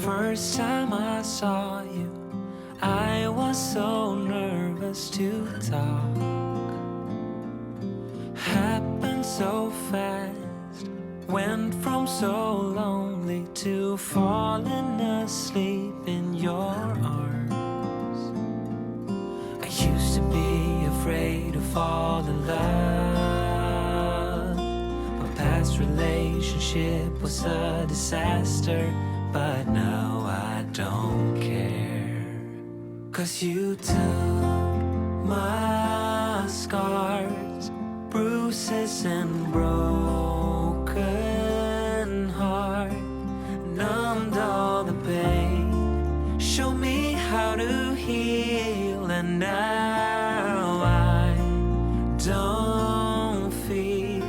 first time I saw you, I was so nervous to talk. Happened so fast, went from so lonely to falling asleep in your arms. I used to be afraid to fall in love. My past relationship was a disaster, but now I don't care. 'Cause you took my scars, bruises and broken heart, numbed all the pain, showed me how to heal, and now I don't feel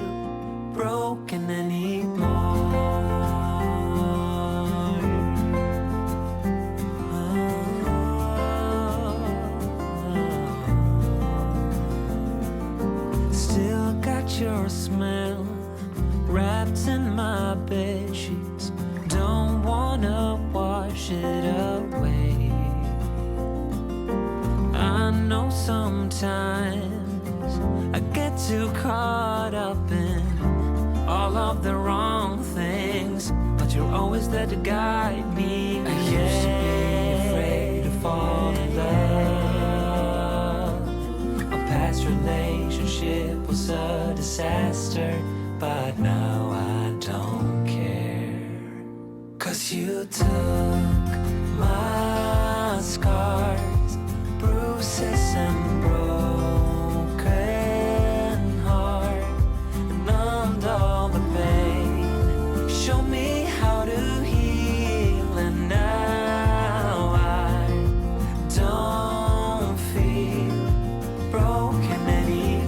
broken anymore. Still got your smell wrapped in my bedsheets, don't wanna wash it away. I know sometimes I get too caught up in all of the wrong things, but you're always there to guide me. I used to be afraid to fall in love. A past relationship was a disaster, but now I don't care. 'Cause you took my scars, bruises and broken heart, numbed all the pain, showed me how to heal, and now I don't feel broken anymore.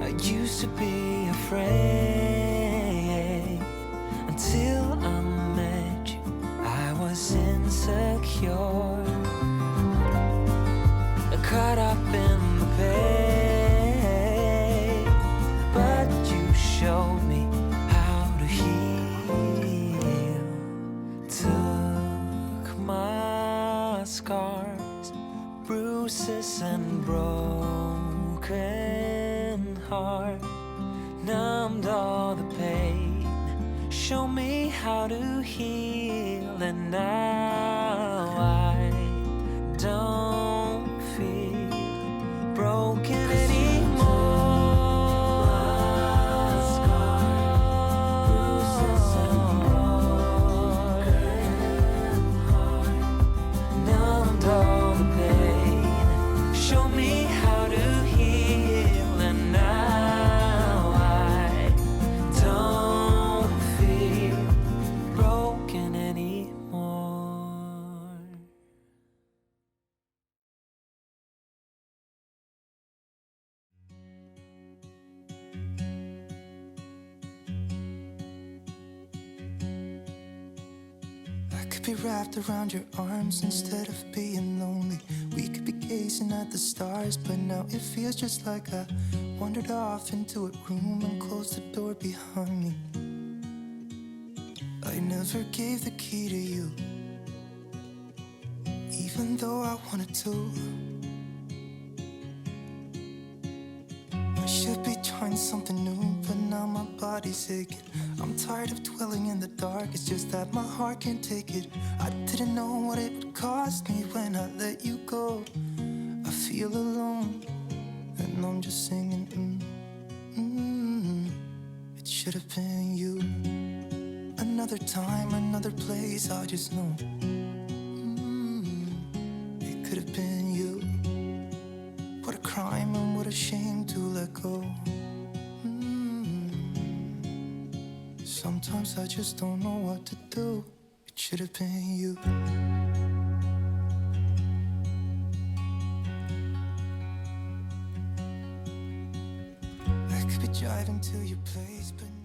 I used to be afraid until I met you. I was insecure, caught up in the pain, but you showed me how to heal. Took my scars, bruises and broken heart, numbed all the pain, show me how to heal, and now I don't feel broken anymore. Numbed all the pain, show me how to heal, and now I don't feel broken anymore. I could be wrapped around your arms instead of being lonely. We could be gazing at the stars, but now it feels just like I wandered off into a room and closed the door behind me. I never gave the key to you, even though I wanted to. I should be trying something new, but now my body's aching. I'm tired of dwelling in the dark, it's just that my heart can't take it. I didn't know what it would cost me when I let you go. I feel alone, and I'm just singing, It should have been you. Another time, another place, I just know. It could have been you. What a crime and what a shame to let go. Sometimes I just don't know what to do. It should have been you. could be driving to your place, but